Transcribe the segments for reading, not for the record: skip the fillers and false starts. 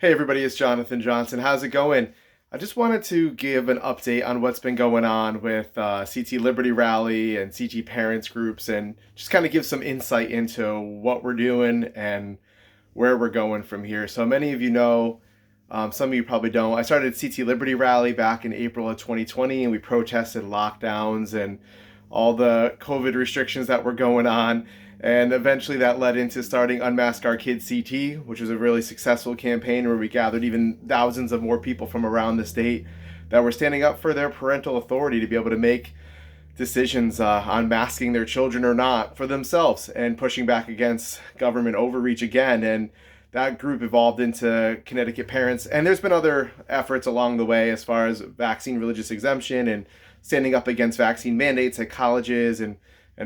Hey everybody, it's Jonathan Johnson. How's it going? I just wanted to give an update on what's been going on with CT Liberty Rally and CT Parents Groups and just kind of give some insight into what we're doing and where we're going from here. So many of you know, some of you probably don't. I started CT Liberty Rally back in April of 2020 and we protested lockdowns and all the COVID restrictions that were going on. And eventually that led into starting Unmask Our Kids CT, which was a really successful campaign where we gathered even thousands of more people from around the state that were standing up for their parental authority to be able to make decisions on masking their children or not for themselves and pushing back against government overreach again. And that group evolved into Connecticut Parents. And there's been other efforts along the way as far as vaccine religious exemption and standing up against vaccine mandates at colleges and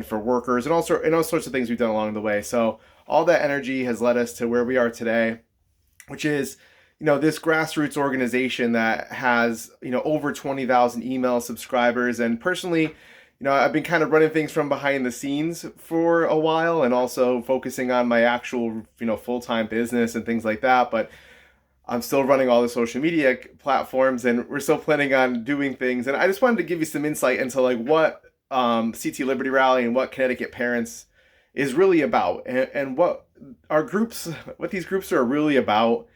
for workers and all sorts of things we've done along the way. So all that energy has led us to where we are today, which is, this grassroots organization that has, over 20,000 email subscribers. And personally, I've been kind of running things from behind the scenes for a while and also focusing on my actual, full-time business and things like that. But I'm still running all the social media platforms and we're still planning on doing things. And I just wanted to give you some insight into like what CT Liberty Rally and what Connecticut Parents is really about, and what these groups are really about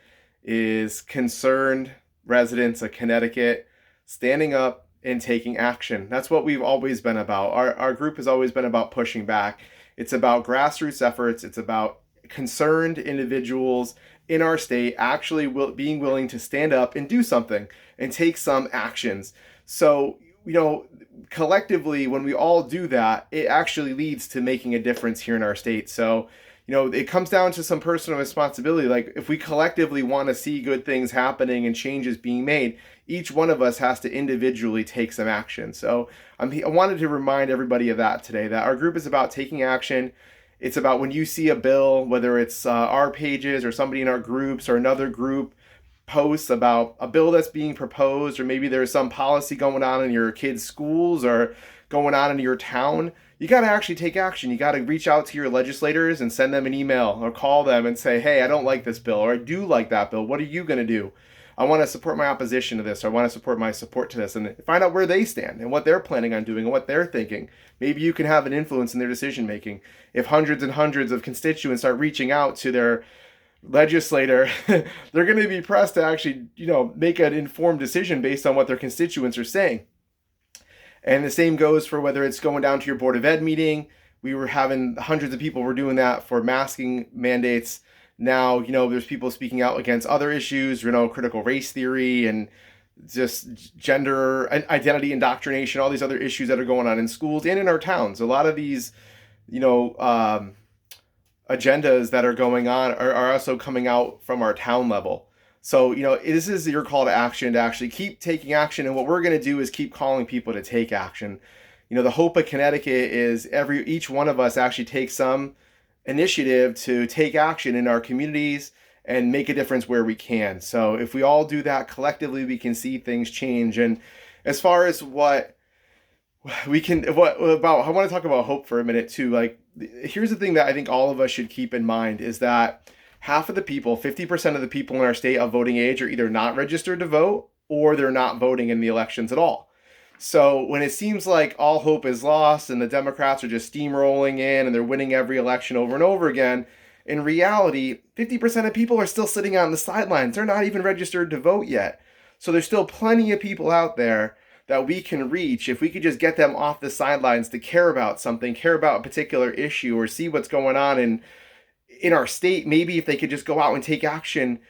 is concerned residents of Connecticut standing up and taking action. That's what we've always been about. Our group has always been about pushing back. It's about grassroots efforts. It's about concerned individuals in our state actually being willing to stand up and do something and take some actions. So, collectively, when we all do that, it actually leads to making a difference here in our state. So, it comes down to some personal responsibility. Like if we collectively want to see good things happening and changes being made, each one of us has to individually take some action. So I wanted to remind everybody of that today, that our group is about taking action. It's about when you see a bill, whether it's our pages or somebody in our groups or another group posts about a bill that's being proposed, or maybe there's some policy going on in your kids' schools or going on in your town, you got to actually take action. You got to reach out to your legislators and send them an email or call them and say, hey, I don't like this bill, or I do like that bill. What are you going to do? I want to support my opposition to this, or I want to support my support to this, and find out where they stand and what they're planning on doing and what they're thinking. Maybe you can have an influence in their decision making. If hundreds and hundreds of constituents start reaching out to their legislator, they're going to be pressed to actually, make an informed decision based on what their constituents are saying. And the same goes for whether it's going down to your Board of Ed meeting. We were having hundreds of people were doing that for masking mandates. Now, there's people speaking out against other issues, critical race theory and just gender identity indoctrination, all these other issues that are going on in schools and in our towns. A lot of these, agendas that are going on are also coming out from our town level. So, this is your call to action to actually keep taking action. And what we're going to do is keep calling people to take action. The hope of Connecticut is each one of us actually takes some initiative to take action in our communities and make a difference where we can. So if we all do that collectively, we can see things change. And as far as what we can, I want to talk about hope for a minute too. Like, here's the thing that I think all of us should keep in mind is that half of the people, 50% of the people in our state of voting age are either not registered to vote or they're not voting in the elections at all. So when it seems like all hope is lost and the Democrats are just steamrolling in and they're winning every election over and over again, in reality, 50% of people are still sitting on the sidelines. They're not even registered to vote yet. So there's still plenty of people out there that we can reach if we could just get them off the sidelines to care about something, care about a particular issue, or see what's going on in our state. Maybe if they could just go out and take action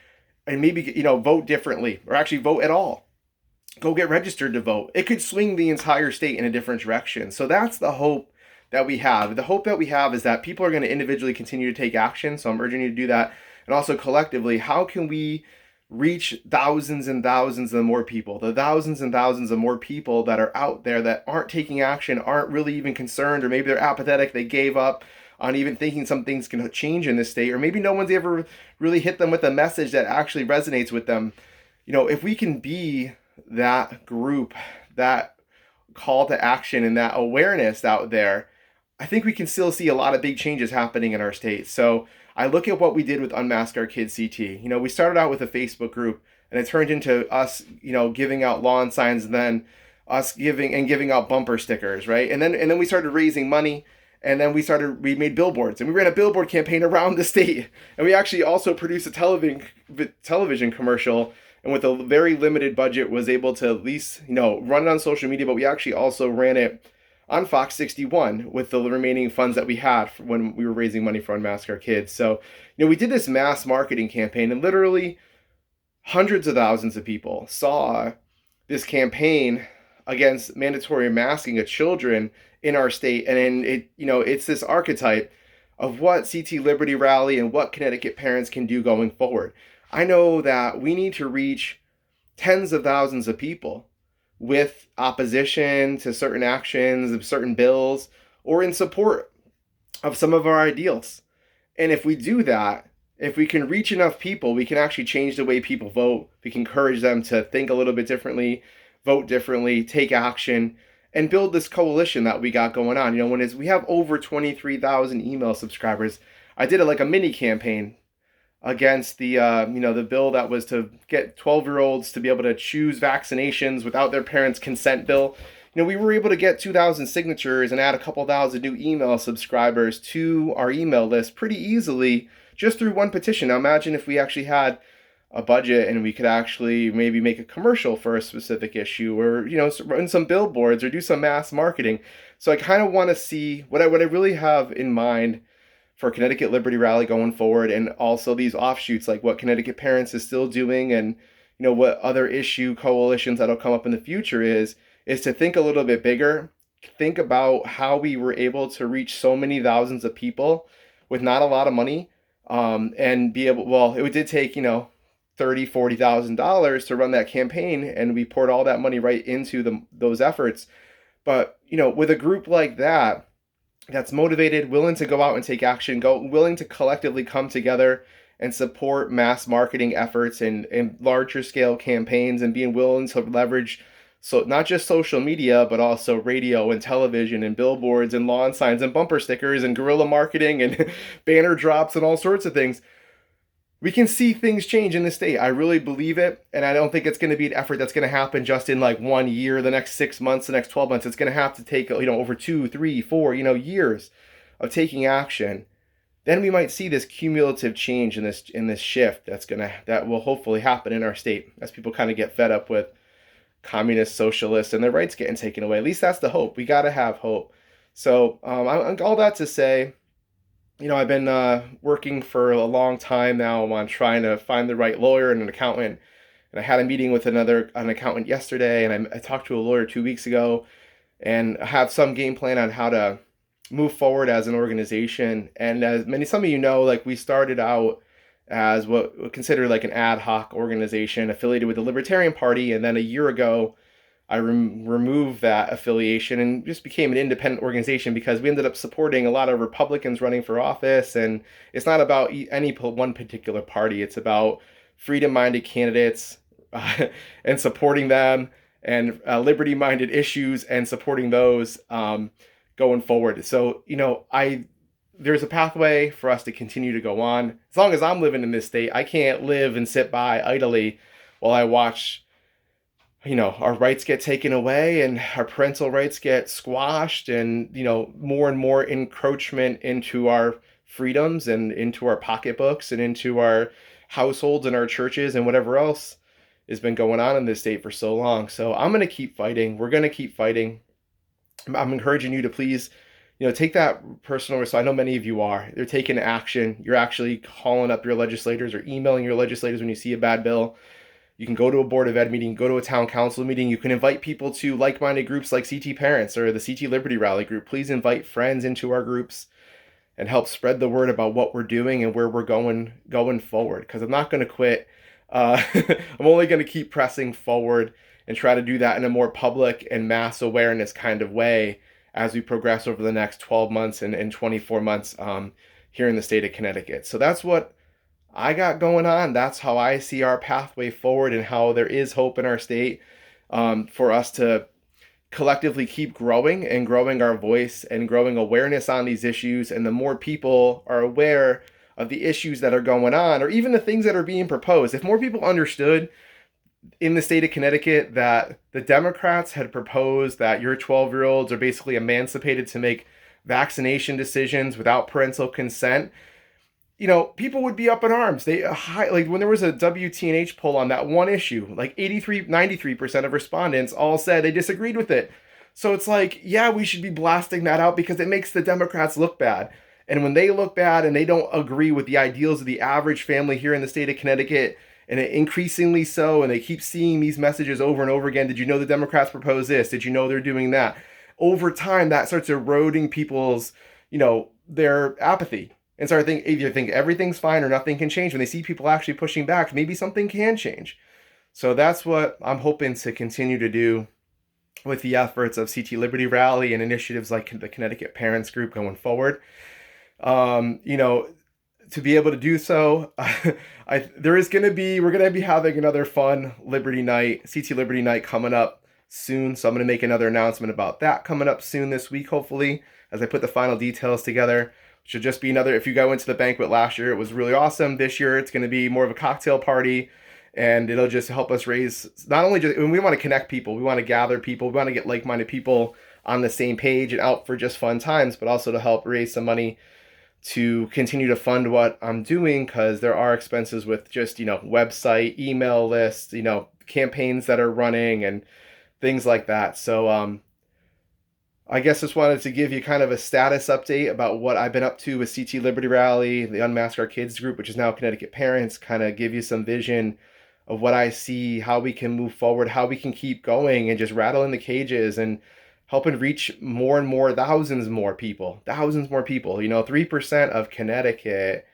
and maybe, vote differently or actually vote at all. Go get registered to vote. It could swing the entire state in a different direction. So that's the hope that we have. The hope that we have is that people are going to individually continue to take action. So I'm urging you to do that. And also collectively, how can we reach thousands and thousands of more people, the thousands and thousands of more people that are out there that aren't taking action, aren't really even concerned, or maybe they're apathetic, they gave up on even thinking some things can change in this state, or maybe no one's ever really hit them with a message that actually resonates with them. If we can be that group, that call to action and that awareness out there, I think we can still see a lot of big changes happening in our state. So I look at what we did with Unmask Our Kids CT. We started out with a Facebook group, and it turned into us, giving out lawn signs, and then us giving out bumper stickers, right? And then we started raising money, and then we made billboards, and we ran a billboard campaign around the state, and we actually also produced a television commercial, and with a very limited budget was able to at least run it on social media, but we actually also ran it on Fox 61 with the remaining funds that we had when we were raising money for Unmask Our Kids. So, we did this mass marketing campaign, and literally hundreds of thousands of people saw this campaign against mandatory masking of children in our state. And it's this archetype of what CT Liberty Rally and what Connecticut parents can do going forward. I know that we need to reach tens of thousands of people with opposition to certain actions of certain bills or in support of some of our ideals. And if we do that, if we can reach enough people, we can actually change the way people vote. We can encourage them to think a little bit differently, vote differently, take action, and build this coalition that we got going on. We have over 23,000 email subscribers. I did a mini campaign against the bill that was to get 12-year-olds to be able to choose vaccinations without their parents' consent bill. We were able to get 2,000 signatures and add a couple thousand new email subscribers to our email list pretty easily just through one petition. Now imagine if we actually had a budget and we could actually maybe make a commercial for a specific issue, or run some billboards or do some mass marketing. So I kind of want to see what I really have in mind for Connecticut Liberty Rally going forward, and also these offshoots like what Connecticut Parents is still doing, and what other issue coalitions that'll come up in the future is to think a little bit bigger. Think about how we were able to reach so many thousands of people with not a lot of money, and be able, well, it did take $30,000-$40,000 to run that campaign, and we poured all that money right into those efforts. But with a group like that that's motivated, willing to go out and take action, willing to collectively come together and support mass marketing efforts and larger scale campaigns, and being willing to leverage not just social media, but also radio and television and billboards and lawn signs and bumper stickers and guerrilla marketing and banner drops and all sorts of things, we can see things change in the state. I really believe it, and I don't think it's going to be an effort that's going to happen just in 1 year, the next 6 months, the next 12 months. It's going to have to take over 2, 3, 4 years of taking action. Then we might see this cumulative change in this shift that will hopefully happen in our state as people kind of get fed up with communist socialists and their rights getting taken away. At least that's the hope. We got to have hope. So all that to say, I've been working for a long time now on trying to find the right lawyer and an accountant. And I had a meeting with an accountant yesterday, and I talked to a lawyer 2 weeks ago, and I have some game plan on how to move forward as an organization. And as some of you know, we started out as what we consider an ad hoc organization affiliated with the Libertarian Party, and then a year ago I removed that affiliation and just became an independent organization, because we ended up supporting a lot of Republicans running for office, and it's not about any one particular party. It's about freedom-minded candidates and supporting them, and liberty-minded issues and supporting those going forward. So, there's a pathway for us to continue to go on. As long as I'm living in this state, I can't live and sit by idly while I watch our rights get taken away and our parental rights get squashed, and more and more encroachment into our freedoms and into our pocketbooks and into our households and our churches and whatever else has been going on in this state for so long. So I'm going to keep fighting. We're going to keep fighting. I'm encouraging you to please take that personal. So I know many of you are. They're taking action. You're actually calling up your legislators or emailing your legislators when you see a bad bill. You can go to a Board of Ed meeting, go to a town council meeting. You can invite people to like-minded groups like CT Parents or the CT Liberty Rally group. Please invite friends into our groups and help spread the word about what we're doing and where we're going forward. Because I'm not going to quit. I'm only going to keep pressing forward and try to do that in a more public and mass awareness kind of way as we progress over the next 12 months and 24 months here in the state of Connecticut. So that's what I got going on. That's how I see our pathway forward, and how there is hope in our state for us to collectively keep growing and growing our voice and growing awareness on these issues. And the more people are aware of the issues that are going on, or even the things that are being proposed. If more people understood in the state of Connecticut that the Democrats had proposed that your 12-year-olds are basically emancipated to make vaccination decisions without parental consent, people would be up in arms. Like when there was a WTNH poll on that one issue, like 93% of respondents all said they disagreed with it. So it's like, yeah, we should be blasting that out because it makes the Democrats look bad. And when they look bad and they don't agree with the ideals of the average family here in the state of Connecticut, and it increasingly so, and they keep seeing these messages over and over again. Did you know the Democrats proposed this? Did you know they're doing that? Over time, that starts eroding people's, their apathy and start either think everything's fine or nothing can change. When they see people actually pushing back, maybe something can change. So that's what I'm hoping to continue to do with the efforts of CT Liberty Rally and initiatives like the Connecticut Parents Group going forward. To be able to do so, we're going to be having another fun Liberty Night, CT Liberty Night coming up soon. So I'm going to make another announcement about that coming up soon this week, hopefully, as I put the final details together. Should just be another, if you go into the banquet last year, it was really awesome. This year, it's going to be more of a cocktail party, and it'll just help us raise, not only just, we want to connect people, we want to gather people, we want to get like-minded people on the same page and out for just fun times, but also to help raise some money to continue to fund what I'm doing, because there are expenses with just, website, email lists, campaigns that are running and things like that. So I guess just wanted to give you kind of a status update about what I've been up to with CT Liberty Rally, the Unmask Our Kids group, which is now Connecticut Parents, kind of give you some vision of what I see, how we can move forward, how we can keep going and just rattling the cages and helping reach more and more, thousands more people. 3% of Connecticut,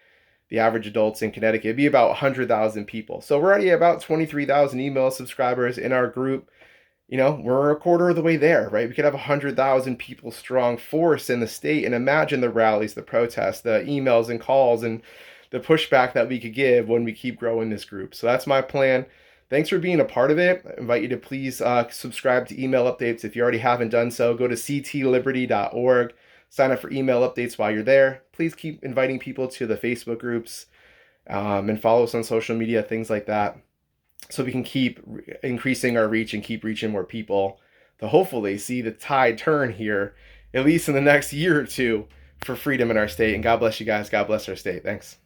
the average adults in Connecticut, it'd be about 100,000 people. So we're already about 23,000 email subscribers in our group. We're a quarter of the way there, right? We could have 100,000 people strong force in the state, and imagine the rallies, the protests, the emails and calls, and the pushback that we could give when we keep growing this group. So that's my plan. Thanks for being a part of it. I invite you to please subscribe to email updates if you already haven't done so. Go to ctliberty.org. Sign up for email updates while you're there. Please keep inviting people to the Facebook groups and follow us on social media, things like that, so we can keep increasing our reach and keep reaching more people to hopefully see the tide turn here, at least in the next year or two, for freedom in our state. And God bless you guys. God bless our state. Thanks.